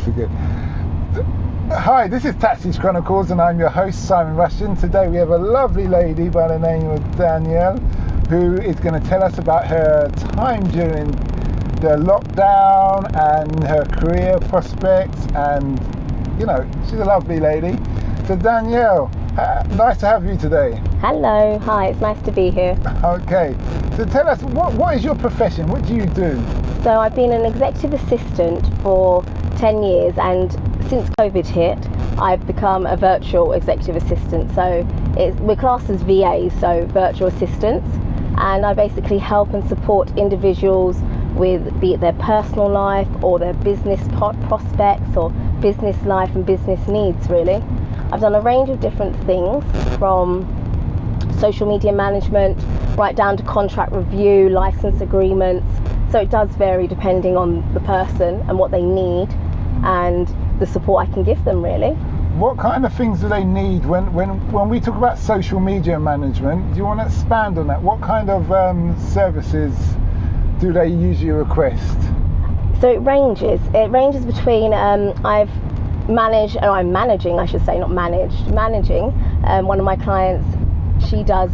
so good. Hi, this is Taxi Chronicles and I'm your host Simon Rushton. Today we have a lovely lady by the name of Danielle who is going to tell us about her time during the lockdown and her career prospects, and she's a lovely lady. So Danielle, nice to have you today. Hello, hi, it's nice to be here. Okay, so tell us, what is your profession? What do you do? So I've been an executive assistant for 10 years, and since COVID hit, I've become a virtual executive assistant. So we're classed as VAs, so virtual assistants, and I basically help and support individuals with be it their personal life or their business prospects or business life and business needs, really. I've done a range of different things, from social media management right down to contract review, license agreements. So it does vary depending on the person and what they need and the support I can give them, really. What kind of things do they need when we talk about social media management? Do you want to expand on that? What kind of services do they usually request? So it ranges between I'm managing one of my clients. She does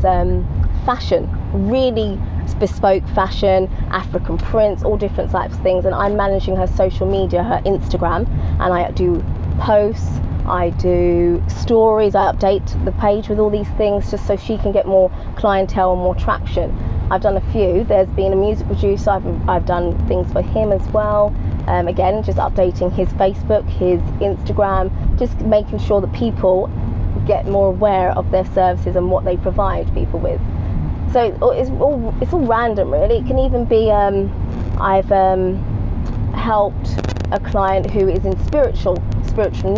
fashion, really bespoke fashion, African prints, all different types of things, and I'm managing her social media, her Instagram, and I do posts, I do stories, I update the page with all these things just so she can get more clientele and more traction. I've done a few. There's been a music producer, I've done things for him as well. Again, just updating his Facebook, his Instagram, just making sure that people get more aware of their services and what they provide people with. So it's all random, really. It can even be I've helped a client who is in spiritual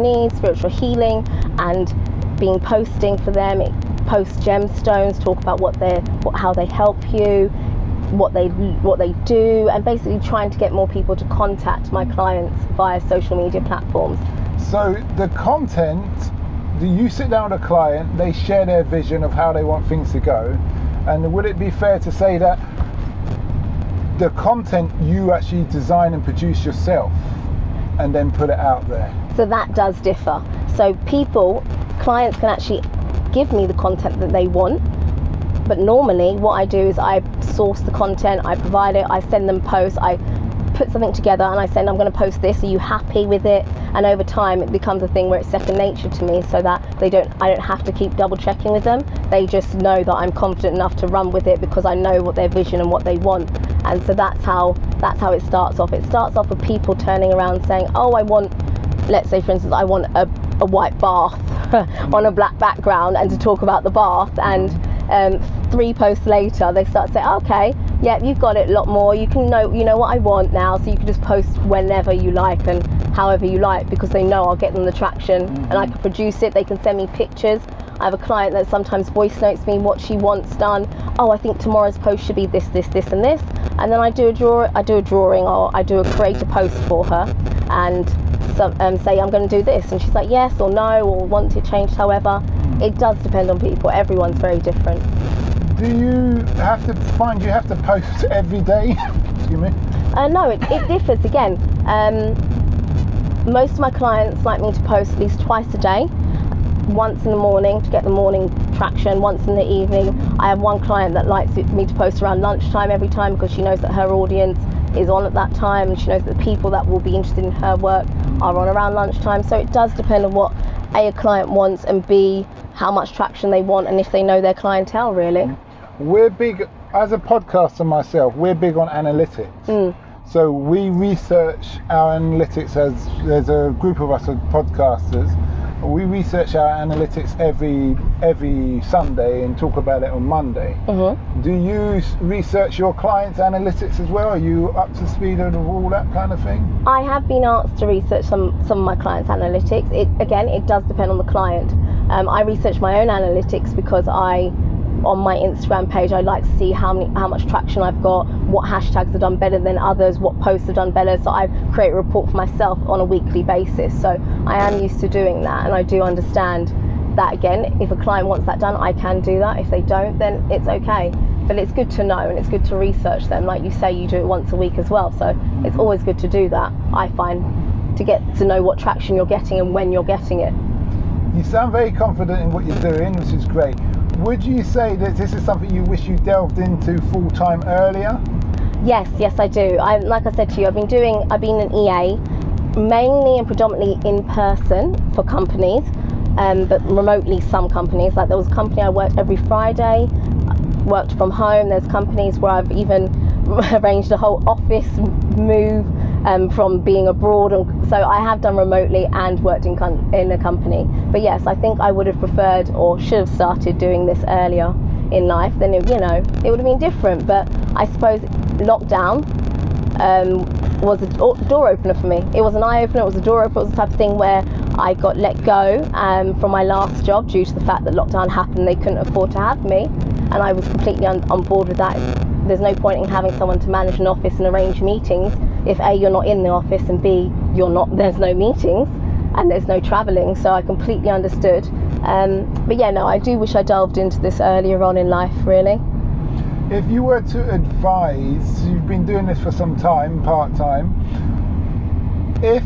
needs, spiritual healing, and been posting for them. Post gemstones, talk about how they help you, what they do, and basically trying to get more people to contact my clients via social media platforms. So the content, do you sit down with a client, they share their vision of how they want things to go, and would it be fair to say that the content you actually design and produce yourself and then put it out there? So that does differ. So clients can actually give me the content that they want, but normally what I do is I source the content, I provide it, I send them posts, I put something together and I send, I'm going to post this, are you happy with it? And over time it becomes a thing where it's second nature to me, so that I don't have to keep double checking with them. They just know that I'm confident enough to run with it because I know what their vision and what they want. And so that's how it starts off. It starts off with people turning around saying, oh, let's say for instance I want a white bath on a black background and to talk about the bath, and 3 posts later they start to say, okay, yeah, you've got it a lot more, you know what I want now, so you can just post whenever you like and however you like, because they know I'll get them the traction and I can produce it. They can send me pictures. I have a client that sometimes voice notes me what she wants done. Oh, I think tomorrow's post should be this, this, this and this, and then I do a drawing or I do a creator post for her and say I'm going to do this, and she's like yes or no or want it changed. However, it does depend on people. Everyone's very different. Do you have to post every day? Excuse me. No, it differs again. Most of my clients like me to post at least twice a day. Once in the morning to get the morning traction, once in the evening. I have one client that likes me to post around lunchtime every time, because she knows that her audience is on at that time, and she knows that the people that will be interested in her work are on around lunchtime. So it does depend on what A, a client wants, and B, how much traction they want, and if they know their clientele, really. We're big, as a podcaster myself, we're big on analytics. So we research our analytics, as there's a group of us of podcasters. We research our analytics every Sunday and talk about it on Monday. Do you research your clients' analytics as well? Are you up to speed on all that kind of thing? I have been asked to research some of my clients' analytics. It does depend on the client. I research my own analytics because on my Instagram page, I like to see how much traction I've got, what hashtags have done better than others, what posts have done better. So I create a report for myself on a weekly basis. So I am used to doing that, and I do understand that. Again, if a client wants that done, I can do that. If they don't, then it's okay. But it's good to know, and it's good to research them. Like you say, you do it once a week as well. So it's always good to do that, I find. to get to know what traction you're getting and when you're getting it. You sound very confident in what you're doing, which is great. Would you say that this is something you wish you delved into full-time earlier? Yes, I do. Like I said to you, I've been an EA, mainly and predominantly in person for companies, but remotely some companies. Like there was a company I worked every Friday, worked from home. There's companies where I've even arranged a whole office move from being abroad, and so I have done remotely and worked in a company. But yes, I think I would have preferred or should have started doing this earlier in life. Then it would have been different. But I suppose lockdown was a door opener for me. It was an eye opener. It was a door opener. It was the type of thing where I got let go from my last job due to the fact that lockdown happened. They couldn't afford to have me, and I was completely on board with that. There's no point in having someone to manage an office and arrange meetings if A, you're not in the office, and B, there's no meetings and there's no travelling. So I completely understood. But yeah, no, I do wish I delved into this earlier on in life, really. If you were to advise, you've been doing this for some time, part-time, if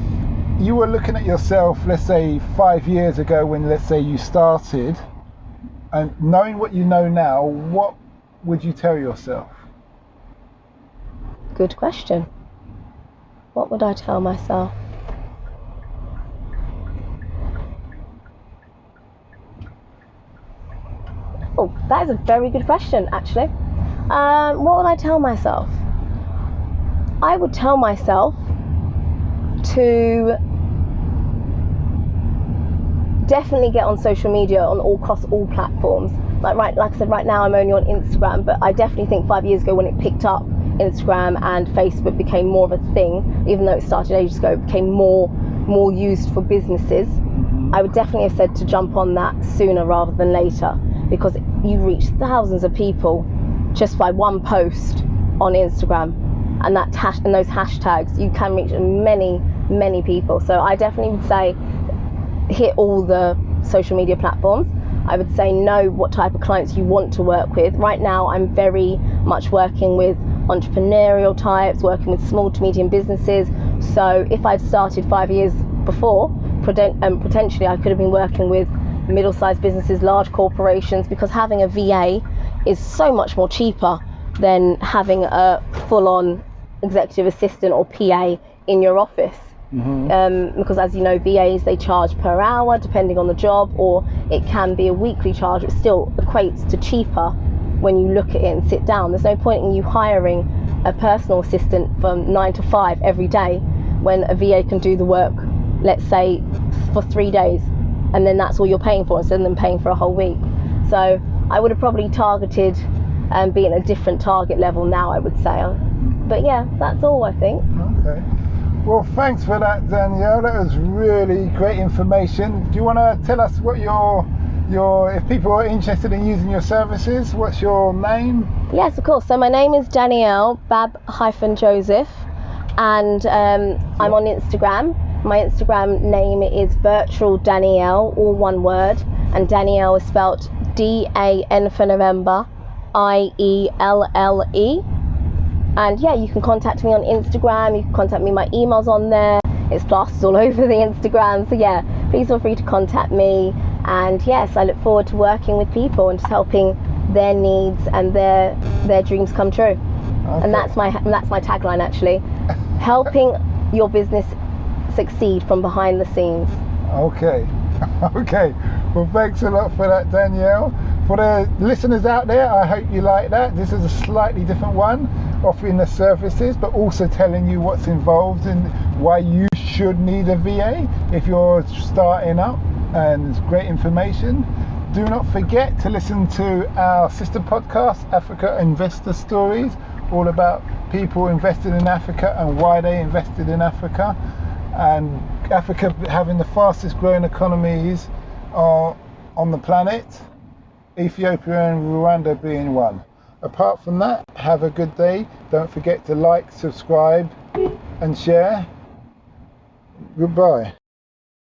you were looking at yourself, let's say 5 years ago when, let's say, you started, and knowing what you know now, what would you tell yourself? Good question. What would I tell myself? Oh, that is a very good question, actually. What would I tell myself? I would tell myself to definitely get on social media across all platforms. Like I said, right now I'm only on Instagram, but I definitely think 5 years ago when it picked up, Instagram and Facebook became more of a thing, even though it started ages ago, it became more used for businesses. I would definitely have said to jump on that sooner rather than later, because you reach thousands of people just by one post on Instagram, and those hashtags, you can reach many people. So I definitely would say hit all the social media platforms. I would say know what type of clients you want to work with. Right now I'm very much working with entrepreneurial types, working with small to medium businesses. So if I'd started 5 years before, potentially I could have been working with middle-sized businesses, large corporations, because having a VA is so much more cheaper than having a full-on executive assistant or PA in your office. Because as you know, VAs, they charge per hour depending on the job, or it can be a weekly charge. It still equates to cheaper when you look at it and sit down. There's no point in you hiring a personal assistant from 9 to 5 every day when a VA can do the work, let's say, for 3 days, and then that's all you're paying for instead of them paying for a whole week. So I would have probably targeted being a different target level now, I would say. But yeah, that's all, I think. Okay. Well, thanks for that, Danielle. That was really great information. Do you want to tell us what if people are interested in using your services, what's your name? Yes, of course. So my name is Danielle Bab-Joseph, and I'm on Instagram. My Instagram name is Virtual Danielle, all one word, and Danielle is spelt D-A-N for November, I-E-L-L-E. And yeah, you can contact me on Instagram, you can contact me, my email's on there, it's plastered all over the Instagram, so yeah, please feel free to contact me. And yes, I look forward to working with people and just helping their needs and their dreams come true. Okay. And that's my tagline, actually. Helping your business succeed from behind the scenes. Okay. Well, thanks a lot for that, Danielle. For the listeners out there, I hope you like that. This is a slightly different one, offering the services, but also telling you what's involved and why you should need a VA if you're starting up. And it's great information. Do not forget to listen to our sister podcast, Africa Investor Stories, all about people invested in Africa and why they invested in Africa, and Africa having the fastest growing economies on the planet, Ethiopia and Rwanda being one. Apart from that, have a good day. Don't forget to like, subscribe and share. Goodbye.